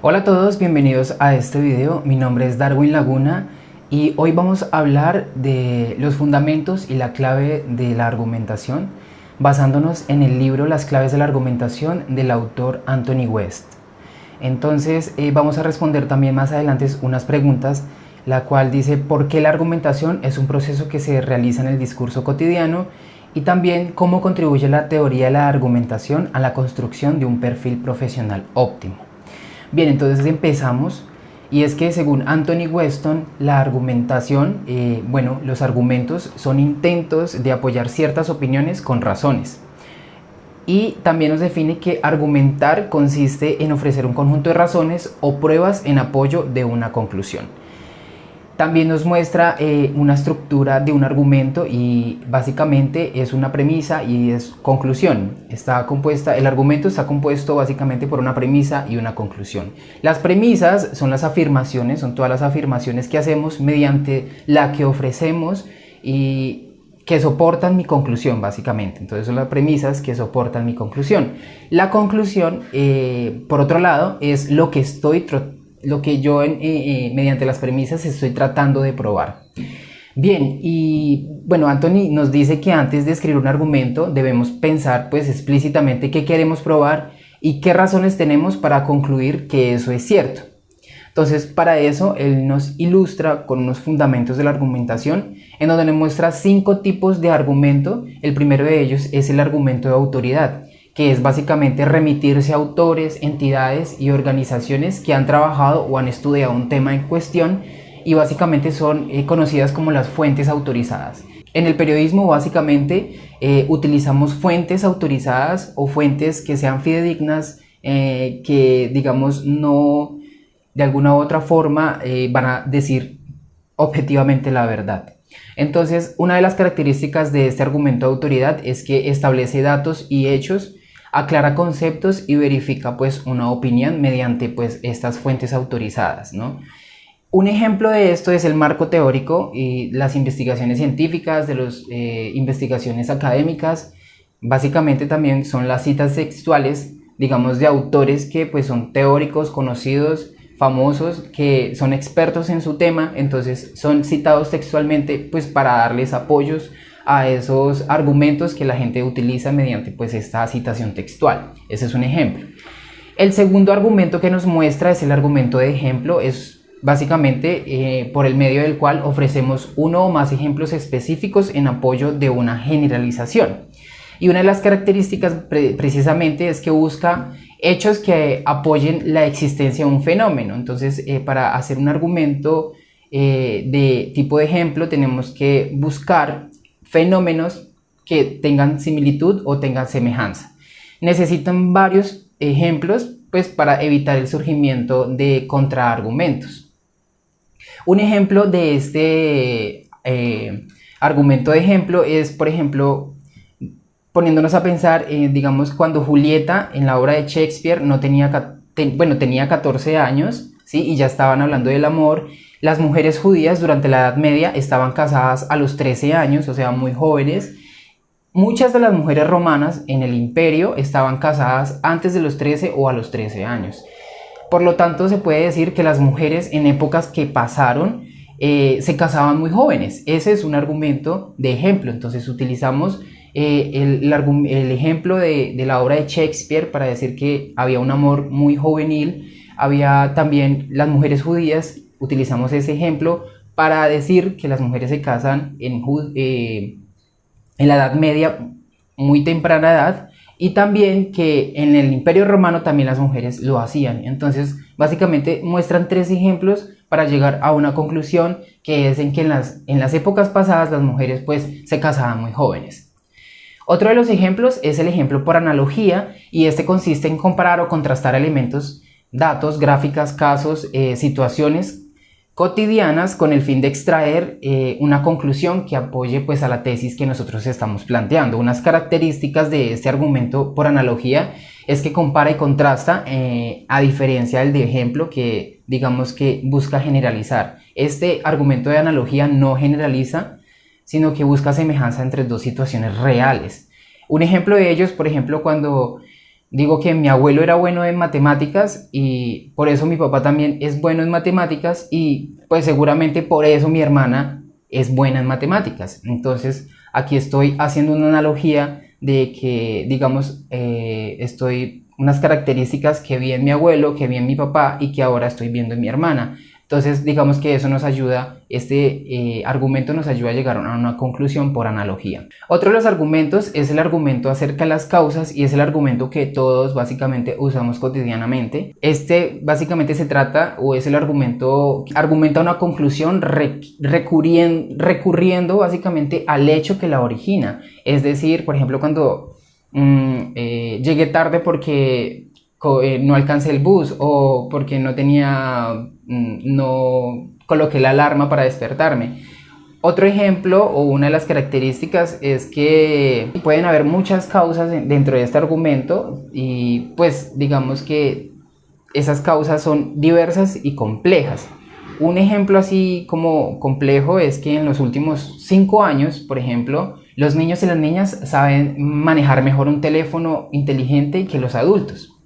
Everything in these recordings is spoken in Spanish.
Hola a todos, bienvenidos a este video. Mi nombre es Darwin Laguna y hoy vamos a hablar de los fundamentos y la clave de la argumentación, basándonos en el libro Las claves de la argumentación del autor Anthony West. Entonces vamos a responder también más adelante unas preguntas, la cual dice por qué la argumentación es un proceso que se realiza en el discurso cotidiano y también cómo contribuye la teoría de la argumentación a la construcción de un perfil profesional óptimo. Bien, entonces empezamos, y es que según Anthony Weston, la argumentación, los argumentos son intentos de apoyar ciertas opiniones con razones. Y también nos define que argumentar consiste en ofrecer un conjunto de razones o pruebas en apoyo de una conclusión. También nos muestra una estructura de un argumento y básicamente es una premisa y es conclusión. El argumento está compuesto básicamente por una premisa y una conclusión. Las premisas son las afirmaciones, son todas las afirmaciones que hacemos mediante la que ofrecemos y que soportan mi conclusión básicamente. Entonces son las premisas que soportan mi conclusión. La conclusión, por otro lado, es lo que yo mediante las premisas estoy tratando de probar. Bien, y bueno, Anthony nos dice que antes de escribir un argumento debemos pensar pues explícitamente qué queremos probar y qué razones tenemos para concluir que eso es cierto. Entonces, para eso él nos ilustra con unos fundamentos de la argumentación en donde nos muestra 5 tipos de argumento. El primero de ellos es el argumento de autoridad, que es básicamente remitirse a autores, entidades y organizaciones que han trabajado o han estudiado un tema en cuestión y básicamente son conocidas como las fuentes autorizadas. En el periodismo básicamente utilizamos fuentes autorizadas o fuentes que sean fidedignas, que digamos no de alguna u otra forma van a decir objetivamente la verdad. Entonces, una de las características de este argumento de autoridad es que establece datos y hechos, aclara conceptos y verifica pues una opinión mediante pues estas fuentes autorizadas, ¿no? Un ejemplo de esto es el marco teórico y las investigaciones científicas, de las investigaciones académicas. Básicamente también son las citas textuales, digamos, de autores que pues son teóricos, conocidos, famosos, que son expertos en su tema, entonces son citados textualmente pues para darles apoyos a esos argumentos que la gente utiliza mediante pues esta citación textual. Ese es un ejemplo. El segundo argumento que nos muestra es el argumento de ejemplo. Es básicamente por el medio del cual ofrecemos uno o más ejemplos específicos en apoyo de una generalización. Y una de las características precisamente es que busca hechos que apoyen la existencia de un fenómeno. Entonces, para hacer un argumento de tipo de ejemplo, tenemos que buscar fenómenos que tengan similitud o tengan semejanza. Necesitan varios ejemplos pues, para evitar el surgimiento de contraargumentos. Un ejemplo de este argumento de ejemplo es, por ejemplo, poniéndonos a pensar, digamos, cuando Julieta en la obra de Shakespeare tenía 14 años, ¿sí? Y ya estaban hablando del amor. Las mujeres judías durante la Edad Media estaban casadas a los 13 años, o sea, muy jóvenes. Muchas de las mujeres romanas en el imperio estaban casadas antes de los 13 o a los 13 años. Por lo tanto, se puede decir que las mujeres en épocas que pasaron se casaban muy jóvenes. Ese es un argumento de ejemplo. Entonces utilizamos el ejemplo de la obra de Shakespeare para decir que había un amor muy juvenil. Había también las mujeres judías, utilizamos ese ejemplo para decir que las mujeres se casan en la Edad Media, muy temprana edad, y también que en el Imperio Romano también las mujeres lo hacían. Entonces básicamente muestran 3 ejemplos para llegar a una conclusión, que es en que en las épocas pasadas las mujeres pues se casaban muy jóvenes. Otro de los ejemplos es el ejemplo por analogía, y este consiste en comparar o contrastar elementos, datos, gráficas, casos, situaciones cotidianas con el fin de extraer una conclusión que apoye pues a la tesis que nosotros estamos planteando. Unas características de este argumento por analogía es que compara y contrasta, a diferencia del de ejemplo, que digamos que busca generalizar. Este argumento de analogía no generaliza, sino que busca semejanza entre 2 situaciones reales. Un ejemplo de ello es, por ejemplo, cuando digo que mi abuelo era bueno en matemáticas y por eso mi papá también es bueno en matemáticas y pues seguramente por eso mi hermana es buena en matemáticas. Entonces aquí estoy haciendo una analogía de que, digamos, estoy unas características que vi en mi abuelo, que vi en mi papá y que ahora estoy viendo en mi hermana. Entonces, digamos que eso nos ayuda, este argumento nos ayuda a llegar a una conclusión por analogía. Otro de los argumentos es el argumento acerca de las causas y es el argumento que todos básicamente usamos cotidianamente. Este básicamente se trata o es el argumento, argumenta una conclusión recurriendo básicamente al hecho que la origina. Es decir, por ejemplo, cuando llegué tarde porque no alcancé el bus o porque no coloqué la alarma para despertarme. Otro ejemplo o una de las características es que pueden haber muchas causas dentro de este argumento y pues digamos que esas causas son diversas y complejas. Un ejemplo así como complejo es que en los últimos 5 años, por ejemplo, los niños y las niñas saben manejar mejor un teléfono inteligente que los adultos.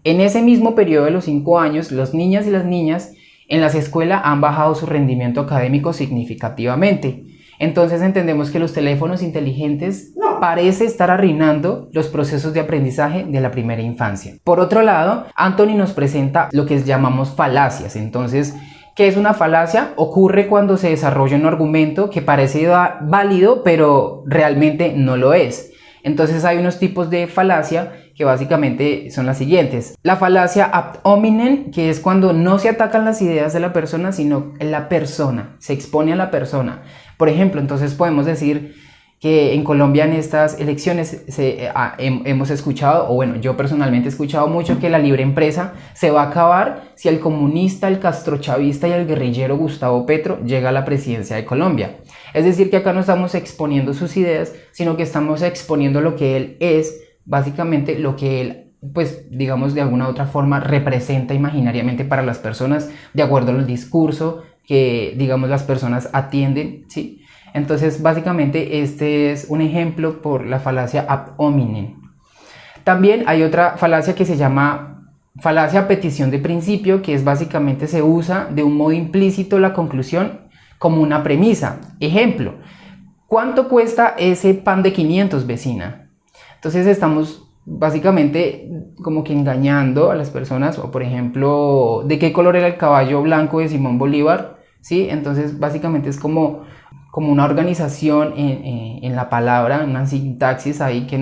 En ese mismo periodo de los 5 años, los niños y las niñas en las escuelas han bajado su rendimiento académico significativamente. Entonces entendemos que los teléfonos inteligentes parece estar arruinando los procesos de aprendizaje de la primera infancia. Por otro lado, Anthony nos presenta lo que llamamos falacias. Entonces, ¿qué es una falacia? Ocurre cuando se desarrolla un argumento que parece válido, pero realmente no lo es. Entonces hay unos tipos de falacia que básicamente son las siguientes. La falacia ad hominem, que es cuando no se atacan las ideas de la persona, sino la persona, se expone a la persona. Por ejemplo, entonces podemos decir que en Colombia en estas elecciones hemos escuchado, o bueno, yo personalmente he escuchado mucho que la libre empresa se va a acabar si el comunista, el castrochavista y el guerrillero Gustavo Petro llega a la presidencia de Colombia. Es decir, que acá no estamos exponiendo sus ideas, sino que estamos exponiendo lo que él es, básicamente lo que él, pues digamos de alguna u otra forma representa imaginariamente para las personas de acuerdo al discurso que digamos las personas atienden, ¿sí? Entonces básicamente este es un ejemplo por la falacia ad hominem. También hay otra falacia que se llama falacia a petición de principio, que es básicamente se usa de un modo implícito la conclusión como una premisa. Ejemplo, ¿cuánto cuesta ese pan de 500, vecina? Entonces estamos básicamente como que engañando a las personas, o por ejemplo, ¿de qué color era el caballo blanco de Simón Bolívar? ¿Sí? Entonces básicamente es como una organización en la palabra, una sintaxis ahí que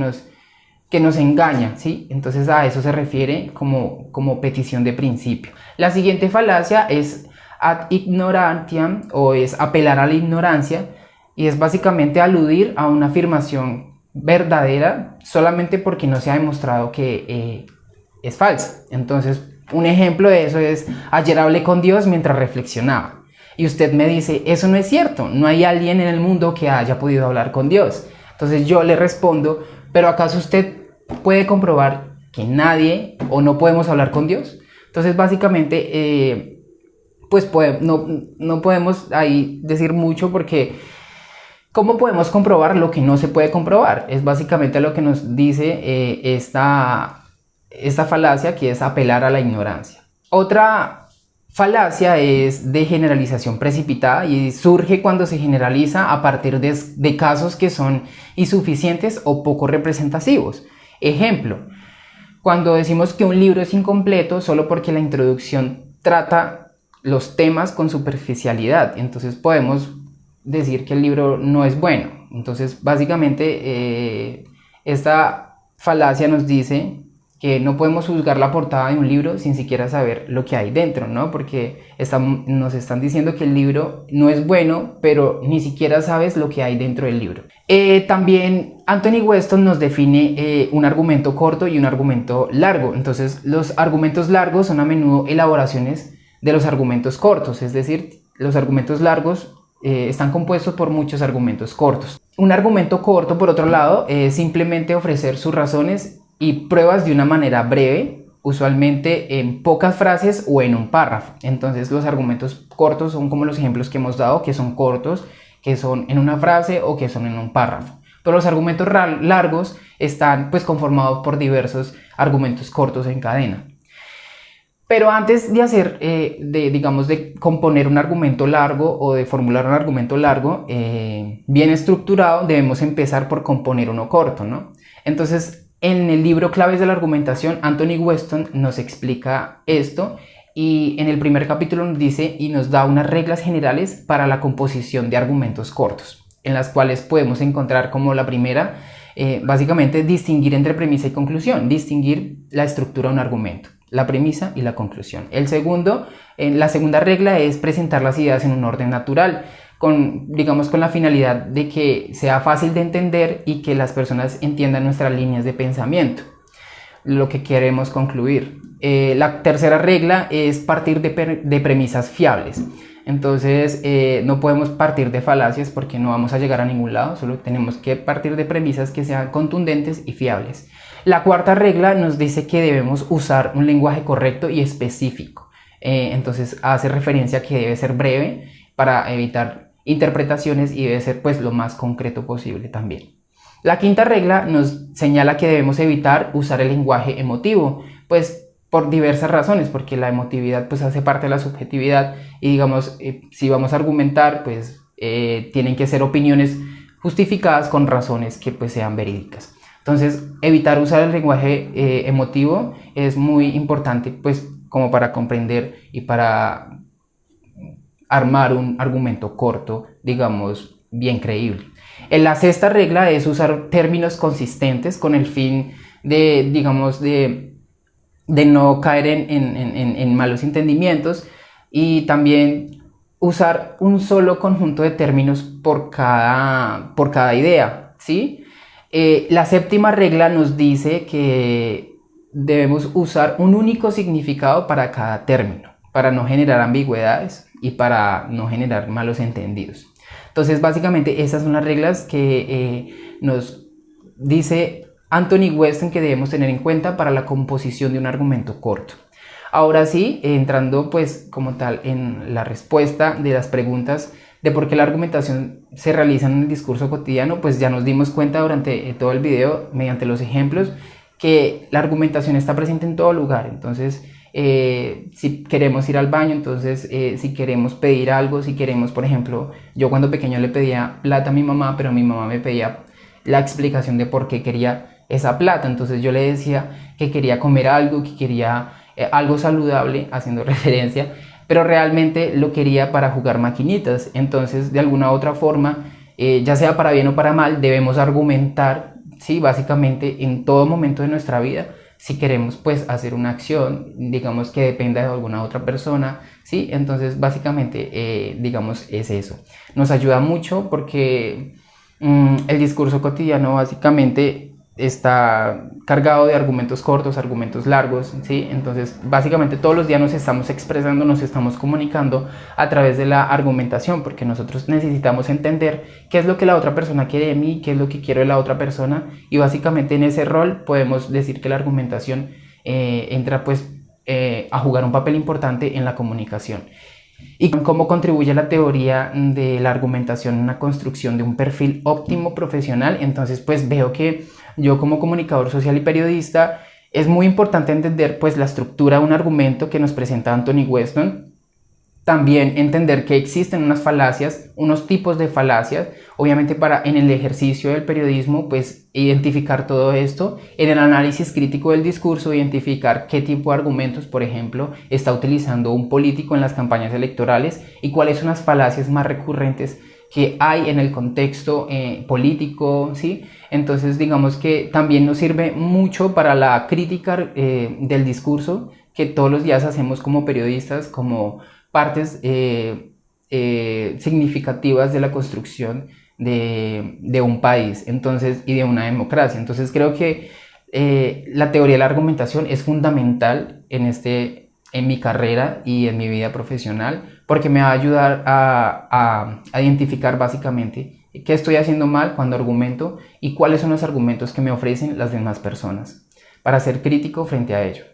nos engaña, ¿sí? Entonces a eso se refiere como petición de principio. La siguiente falacia es ad ignorantiam, o es apelar a la ignorancia, y es básicamente aludir a una afirmación verdadera solamente porque no se ha demostrado que es falsa. Entonces un ejemplo de eso es: ayer hablé con Dios mientras reflexionaba y usted me dice, eso no es cierto, no hay alguien en el mundo que haya podido hablar con Dios. Entonces yo le respondo, pero ¿acaso usted puede comprobar que nadie o no podemos hablar con Dios? Entonces básicamente no podemos ahí decir mucho, porque ¿cómo podemos comprobar lo que no se puede comprobar? Es básicamente lo que nos dice esta falacia, que es apelar a la ignorancia. Otra falacia es de generalización precipitada y surge cuando se generaliza a partir de casos que son insuficientes o poco representativos. Ejemplo, cuando decimos que un libro es incompleto solo porque la introducción trata los temas con superficialidad, entonces podemos decir que el libro no es bueno. Entonces básicamente esta falacia nos dice que no podemos juzgar la portada de un libro sin siquiera saber lo que hay dentro, ¿no? Porque nos están diciendo que el libro no es bueno, pero ni siquiera sabes lo que hay dentro del libro. También Anthony Weston nos define un argumento corto y un argumento largo. Entonces los argumentos largos son a menudo elaboraciones de los argumentos cortos, es decir, los argumentos largos están compuestos por muchos argumentos cortos. Un argumento corto, por otro lado, es simplemente ofrecer sus razones y pruebas de una manera breve, usualmente en pocas frases o en un párrafo. Entonces los argumentos cortos son como los ejemplos que hemos dado, que son cortos, que son en una frase o que son en un párrafo. Pero los argumentos largos están pues conformados por diversos argumentos cortos en cadena. Pero antes de hacer, digamos, de componer un argumento largo o de formular un argumento largo bien estructurado, debemos empezar por componer uno corto, ¿no? Entonces, en el libro Claves de la Argumentación, Anthony Weston nos explica esto y en el primer capítulo nos dice y nos da unas reglas generales para la composición de argumentos cortos, en las cuales podemos encontrar como la primera, básicamente, distinguir entre premisa y conclusión, distinguir la estructura de un argumento, la premisa y la conclusión. La segunda regla es presentar las ideas en un orden natural, digamos con la finalidad de que sea fácil de entender y que las personas entiendan nuestras líneas de pensamiento, lo que queremos concluir. La tercera regla es partir de premisas fiables. Entonces no podemos partir de falacias porque no vamos a llegar a ningún lado, solo tenemos que partir de premisas que sean contundentes y fiables. La cuarta regla nos dice que debemos usar un lenguaje correcto y específico. Entonces hace referencia a que debe ser breve para evitar interpretaciones y debe ser pues lo más concreto posible también. La quinta regla nos señala que debemos evitar usar el lenguaje emotivo, pues por diversas razones, porque la emotividad pues hace parte de la subjetividad y digamos si vamos a argumentar pues tienen que ser opiniones justificadas con razones que pues sean verídicas. Entonces evitar usar el lenguaje emotivo es muy importante pues como para comprender y para armar un argumento corto, digamos, bien creíble. La sexta regla es usar términos consistentes con el fin de, digamos, de no caer en malos entendimientos y también usar un solo conjunto de términos por cada idea, ¿sí? La séptima regla nos dice que debemos usar un único significado para cada término, para no generar ambigüedades y para no generar malos entendidos. Entonces, básicamente, esas son las reglas que nos dice Anthony Weston que debemos tener en cuenta para la composición de un argumento corto. Ahora sí, entrando pues como tal en la respuesta de las preguntas de por qué la argumentación se realiza en el discurso cotidiano, pues ya nos dimos cuenta durante todo el video, mediante los ejemplos, que la argumentación está presente en todo lugar. Entonces, si queremos ir al baño, entonces si queremos pedir algo, si queremos, por ejemplo, yo cuando pequeño le pedía plata a mi mamá, pero mi mamá me pedía la explicación de por qué quería esa plata, entonces yo le decía que quería comer algo, que quería algo saludable, haciendo referencia, pero realmente lo quería para jugar maquinitas. Entonces de alguna u otra forma, ya sea para bien o para mal, debemos argumentar, ¿sí? Básicamente en todo momento de nuestra vida, si queremos pues hacer una acción, digamos que dependa de alguna otra persona, ¿sí? Entonces básicamente digamos es eso. Nos ayuda mucho porque el discurso cotidiano básicamente está cargado de argumentos cortos, argumentos largos, ¿sí? Entonces básicamente todos los días nos estamos expresando, nos estamos comunicando a través de la argumentación, porque nosotros necesitamos entender qué es lo que la otra persona quiere de mí, qué es lo que quiero de la otra persona, y básicamente en ese rol podemos decir que la argumentación entra pues a jugar un papel importante en la comunicación. ¿Y cómo contribuye la teoría de la argumentación en la construcción de un perfil óptimo profesional? Entonces pues veo que yo como comunicador social y periodista es muy importante entender pues la estructura de un argumento que nos presenta Anthony Weston. También entender que existen unas falacias, unos tipos de falacias, obviamente para en el ejercicio del periodismo pues identificar todo esto, en el análisis crítico del discurso identificar qué tipo de argumentos, por ejemplo, está utilizando un político en las campañas electorales y cuáles son las falacias más recurrentes que hay en el contexto político, ¿sí? Entonces digamos que también nos sirve mucho para la crítica del discurso que todos los días hacemos como periodistas, como partes significativas de la construcción de un país, entonces, y de una democracia. Entonces creo que la teoría de la argumentación es fundamental en mi carrera y en mi vida profesional, porque me va a ayudar a identificar básicamente qué estoy haciendo mal cuando argumento y cuáles son los argumentos que me ofrecen las demás personas, para ser crítico frente a ello.